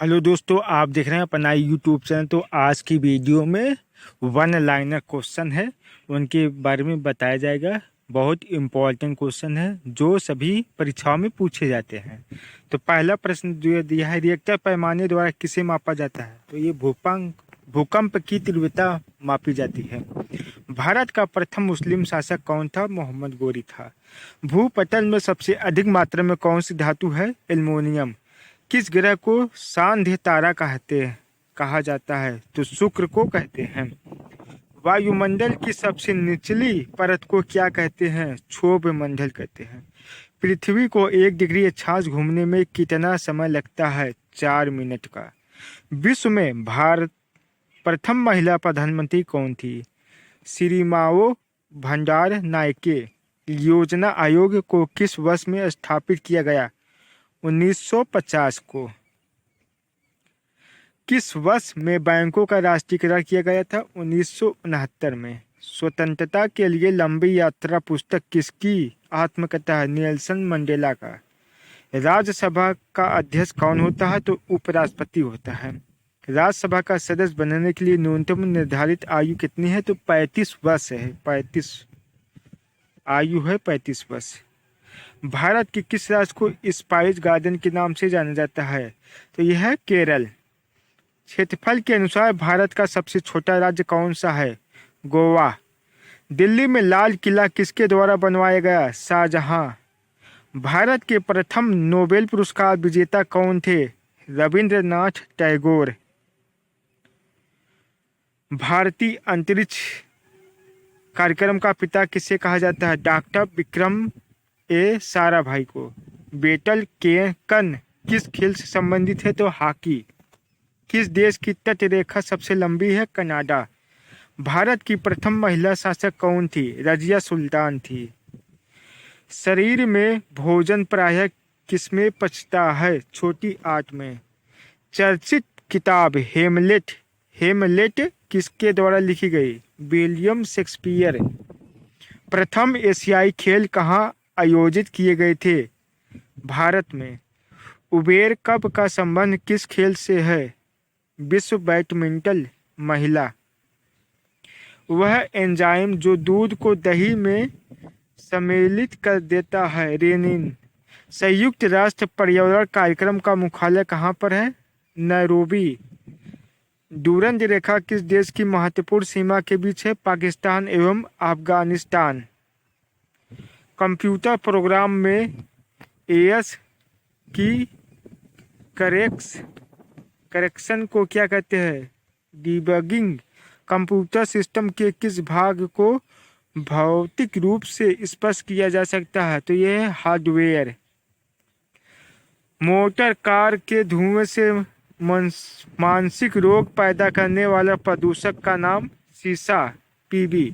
Hello दोस्तों, आप देख रहे हैं अपना यूट्यूब चैनल। तो आज की वीडियो में वन लाइनर क्वेश्चन है, उनके बारे में बताया जाएगा। बहुत इम्पोर्टेंट क्वेश्चन है जो सभी परीक्षाओं में पूछे जाते हैं। तो पहला प्रश्न जो दिया है, रिएक्टर पैमाने द्वारा किसे मापा जाता है? तो ये भूकंप की तीव्रता मापी जाती है। भारत का प्रथम मुस्लिम शासक कौन था? मोहम्मद गोरी था। भूपटल में सबसे अधिक मात्रा में कौन सी धातु है? एल्युमिनियम। किस ग्रह को सांध्य तारा कहा जाता है? तो शुक्र को कहते हैं। वायुमंडल की सबसे निचली परत को क्या कहते हैं? क्षोभ मंडल कहते हैं। पृथ्वी को 1 डिग्री अक्षांश घूमने में कितना समय लगता है? 4 मिनट का। विश्व में भारत प्रथम महिला प्रधानमंत्री कौन थी? श्रीमावो भंडार नायके। योजना आयोग को किस वर्ष में स्थापित किया गया? 1950 को। किस वर्ष में बैंकों का राष्ट्रीयकरण किया गया था? 1969 में। स्वतंत्रता के लिए लंबी यात्रा पुस्तक किसकी आत्मकथा है? नेल्सन मंडेला का। राज्यसभा का अध्यक्ष कौन होता है? तो उपराष्ट्रपति होता है। राज्यसभा का सदस्य बनने के लिए न्यूनतम निर्धारित आयु कितनी है? तो 35 वर्ष है। 35 वर्ष। भारत के किस राज्य को स्पाइस गार्डन के नाम से जाना जाता है? तो यह है केरल। क्षेत्रफल के अनुसार भारत का सबसे छोटा राज्य कौन सा है? गोवा। दिल्ली में लाल किला किसके द्वारा बनवाया गया? शाहजहां। भारत के प्रथम नोबेल पुरस्कार विजेता कौन थे? रविंद्रनाथ टैगोर। भारतीय अंतरिक्ष कार्यक्रम का पिता किसे कहा जाता है? डॉक्टर विक्रम साराभाई को। बेटल के कन किस खेल से संबंधित है? तो हॉकी। किस देश की तट रेखा सबसे लंबी है? कनाडा। भारत की प्रथम महिला शासक कौन थी? रजिया सुल्तान थी। शरीर में भोजन प्रायः किसमें पचता है? छोटी आंत में। चर्चित किताब हेमलेट किसके द्वारा लिखी गई? William Shakespeare. प्रथम एशियाई खेल कहाँ आयोजित किए गए थे? भारत में। उबेर कप का संबंध किस खेल से है? विश्व बैडमिंटन महिला। वह एंजाइम जो दूध को दही में सम्मिलित कर देता है, रेनिन। संयुक्त राष्ट्र पर्यावरण कार्यक्रम का मुख्यालय कहाँ पर है? नैरोबी। डूरंज रेखा किस देश की महत्वपूर्ण सीमा के बीच है? पाकिस्तान एवं अफगानिस्तान। कंप्यूटर प्रोग्राम में एएस की करेक्शन को क्या कहते हैं? डिबगिंग। कंप्यूटर सिस्टम के किस भाग को भौतिक रूप से स्पर्श किया जा सकता है? तो यह है हार्डवेयर। मोटर कार के धुएं से मानसिक रोग पैदा करने वाला प्रदूषक का नाम? सीसा, पीबी।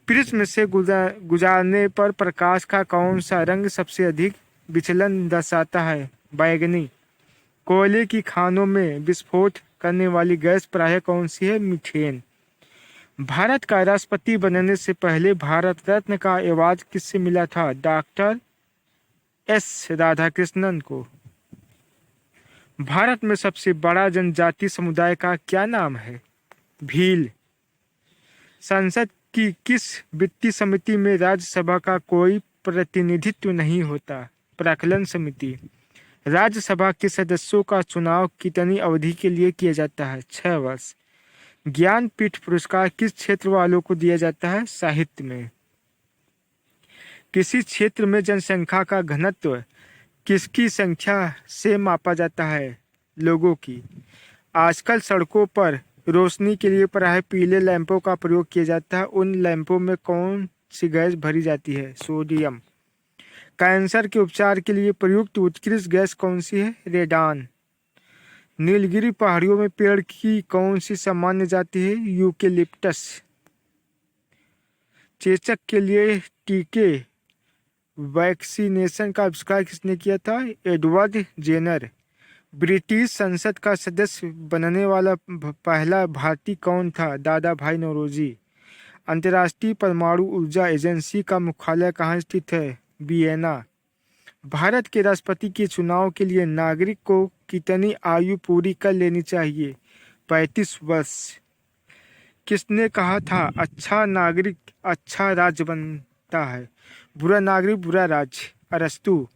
प्रिज्म से गुजारने पर प्रकाश का कौन सा रंग सबसे अधिक विचलन दर्शाता है? बैंगनी। कोयले की खानों में विस्फोट करने वाली गैस प्रायः कौन सी है? मीथेन। भारत का राष्ट्रपति बनने से पहले भारत रत्न का अवार्ड किससे मिला था? डॉक्टर एस राधाकृष्णन को। भारत में सबसे बड़ा जनजातीय समुदाय का क्या नाम है? भील। संसद की किस वित्तीय समिति में राज्यसभा का कोई प्रतिनिधित्व नहीं होता? प्राक्कलन समिति। राज्यसभा के सदस्यों का चुनाव कितनी अवधि के लिए किया जाता है? 6 वर्ष। ज्ञानपीठ पुरस्कार किस क्षेत्र वालों को दिया जाता है? साहित्य में। किसी क्षेत्र में जनसंख्या का घनत्व किसकी संख्या से मापा जाता है? लोगों की। आजकल सड़कों पर रोशनी के लिए प्रायः पीले लैंपों का प्रयोग किया जाता है। उन लैंपों में कौन सी गैस भरी जाती है? सोडियम। कैंसर के उपचार के लिए प्रयुक्त उत्कृष्ट गैस कौन सी है? रेडान। नीलगिरी पहाड़ियों में पेड़ की कौन सी सामान्य जाति है? यूकेलिप्टस। चेचक के लिए टीके वैक्सीनेशन का आविष्कार किसने किया था? Edward Jenner. ब्रिटिश संसद का सदस्य बनने वाला पहला भारतीय कौन था? दादा भाई नौरोजी। अंतर्राष्ट्रीय परमाणु ऊर्जा एजेंसी का मुख्यालय कहाँ स्थित है? वियना। भारत के राष्ट्रपति के चुनाव के लिए नागरिक को कितनी आयु पूरी कर लेनी चाहिए? 35 वर्ष। किसने कहा था अच्छा नागरिक अच्छा राज्य बनता है, बुरा नागरिक बुरा राज्य? अरस्तु।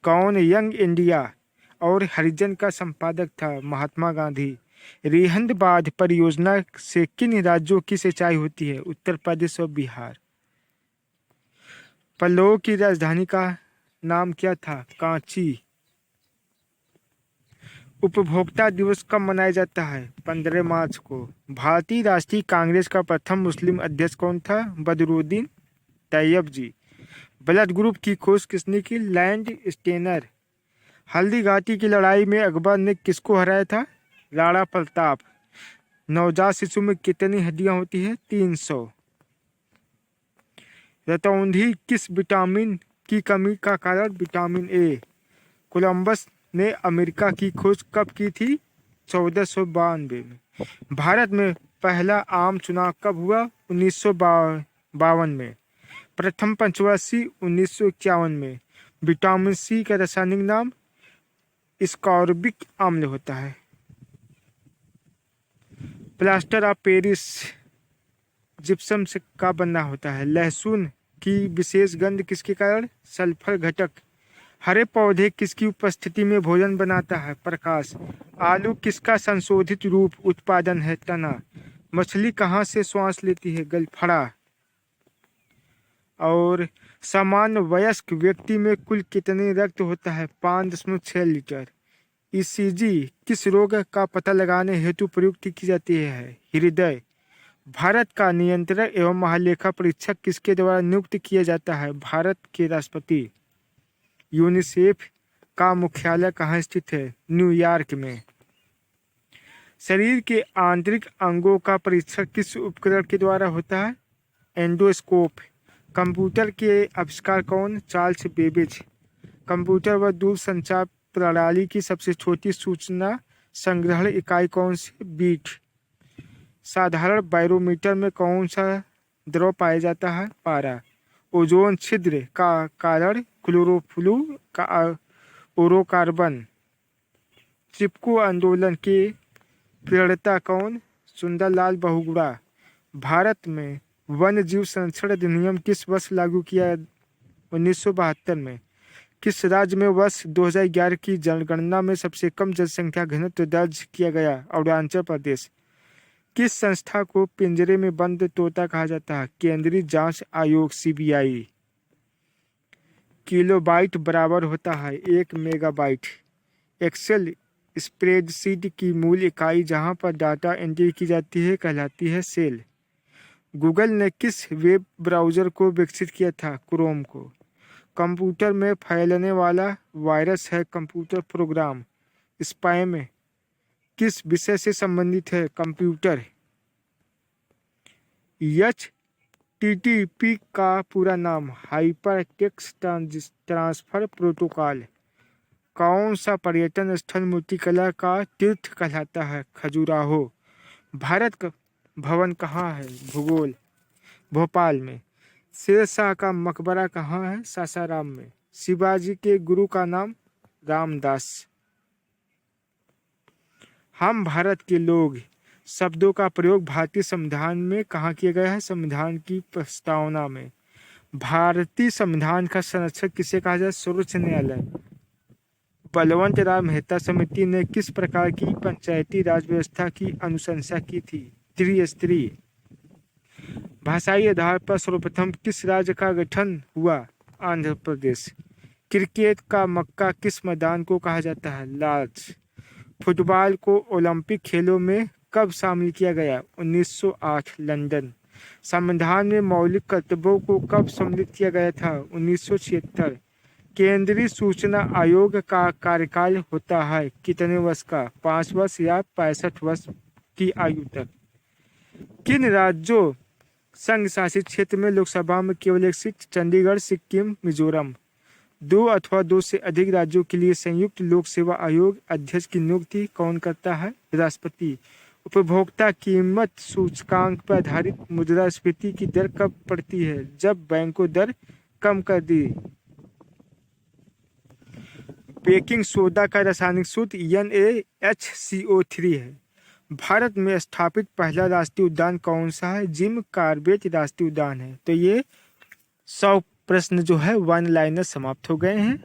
कौन यंग इंडिया और हरिजन का संपादक था? महात्मा गांधी। रिहंद बांध परियोजना से किन राज्यों की सिंचाई होती है? उत्तर प्रदेश और बिहार। पल्लव की राजधानी का नाम क्या था? कांची। उपभोक्ता दिवस कब मनाया जाता है? 15 मार्च को। भारतीय राष्ट्रीय कांग्रेस का प्रथम मुस्लिम अध्यक्ष कौन था? Badruddin Tyabji. Blood group की खोज किसने की? Landsteiner. हल्दी घाटी की लड़ाई में अकबर ने किसको हराया था? राणा प्रताप। नवजात शिशु में कितनी हड्डियां होती है? 300। रतौंधी किस विटामिन की कमी का कारण? Vitamin A. कोलंबस ने अमेरिका की खोज कब की थी? 1492 में। भारत में पहला आम चुनाव कब हुआ? 1952 में। प्रथम पंचवर्षीय 1951 में। विटामिन सी का रासायनिक नाम स्कॉर्बिक अम्ल होता है। प्लास्टर ऑफ पेरिस जिप्सम से का बनना होता है? लहसुन की विशेष गंध किसके कारण? सल्फर घटक। हरे पौधे किसकी उपस्थिति में भोजन बनाता है? प्रकाश। आलू किसका संशोधित रूप उत्पादन है? तना। मछली कहाँ से श्वास लेती है? गलफड़ा। और सामान्य वयस्क व्यक्ति में कुल कितने रक्त होता है? 5.6 लीटर। ईसीजी किस रोग का पता लगाने हेतु प्रयुक्त की जाती है? हृदय। भारत का नियंत्रक एवं महालेखा परीक्षक किसके द्वारा नियुक्त किया जाता है? भारत के राष्ट्रपति। यूनिसेफ का मुख्यालय कहाँ स्थित है? न्यूयॉर्क में। शरीर के आंतरिक अंगों का परीक्षण किस उपकरण के द्वारा होता है? एंडोस्कोप। कंप्यूटर के आविष्कार कौन? Charles Babbage. कंप्यूटर व दूरसंचार प्रणाली की सबसे छोटी सूचना संग्रहण इकाई कौन सी? बीट। साधारण बैरोमीटर में कौन सा द्रव पाया जाता है? पारा। ओजोन छिद्र का कारण क्लोरोफ्लोरोकार्बन। चिपको आंदोलन के प्रणेता कौन? सुंदरलाल बहुगुणा। भारत में वन्य जीव संरक्षण अधिनियम किस वर्ष लागू किया? 1972 में। किस राज्य में वर्ष 2011 की जनगणना में सबसे कम जनसंख्या घनत्व दर्ज किया गया? अरुणाचल प्रदेश। किस संस्था को पिंजरे में बंद तोता कहा जाता है? केंद्रीय जांच आयोग सीबीआई। किलोबाइट बराबर होता है 1 मेगाबाइट। एक्सेल स्प्रेडशीट की मूल इकाई जहां पर डाटा एंट्री की जाती है कहलाती है सेल। गूगल ने किस वेब ब्राउज़र को विकसित किया था? क्रोम को। कंप्यूटर में फैलने वाला वायरस है कंप्यूटर प्रोग्राम। स्पैम किस विषय से संबंधित है? कंप्यूटर। HTTP का पूरा नाम? Hyper text transfer protocol. कौन सा पर्यटन स्थल मूर्तिकला का तीर्थ कहलाता है? खजुराहो। भारत का भवन कहाँ है? भूगोल। भोपाल में। शेरशाह का मकबरा कहाँ है? सासाराम में। शिवाजी के गुरु का नाम? रामदास। हम भारत के लोग शब्दों का प्रयोग भारतीय संविधान में कहाँ किया गया है? संविधान की प्रस्तावना में। भारतीय संविधान का संरक्षक किसे कहा जाए? सर्वोच्च न्यायालय। बलवंत राय मेहता समिति ने किस प्रकार की पंचायती राज व्यवस्था की अनुशंसा की थी? त्रिस्तरीय। भाषाई आधार पर सर्वप्रथम किस राज्य का गठन हुआ? आंध्र प्रदेश। क्रिकेट का मक्का किस मैदान को कहा जाता है? लॉर्ड्स। फुटबॉल को ओलंपिक खेलों में कब शामिल किया गया? 1908 लंदन। संविधान में मौलिक कर्तव्यों को कब सम्मिलित किया गया था? 1976। केंद्रीय सूचना आयोग का कार्यकाल होता है कितने वर्ष का? 5 वर्ष या 65 वर्ष की आयु तक। किन राज्यों संघ शासित क्षेत्र में लोकसभा में केवल एक सीट? चंडीगढ़, सिक्किम, मिजोरम। 2 अथवा 2 से अधिक राज्यों के लिए संयुक्त लोक सेवा आयोग अध्यक्ष की नियुक्ति कौन करता है? राष्ट्रपति। उपभोक्ता कीमत सूचकांक पर आधारित मुद्रास्फीति की दर कब बढ़ती है? जब बैंकों दर कम कर दी। बेकिंग सोडा का रासायनिक सूत्र NaHCO3 है। भारत में स्थापित पहला राष्ट्रीय उद्यान कौन सा है? जिम कॉर्बेट राष्ट्रीय उद्यान है। तो ये 100 प्रश्न जो है वन लाइनर समाप्त हो गए हैं।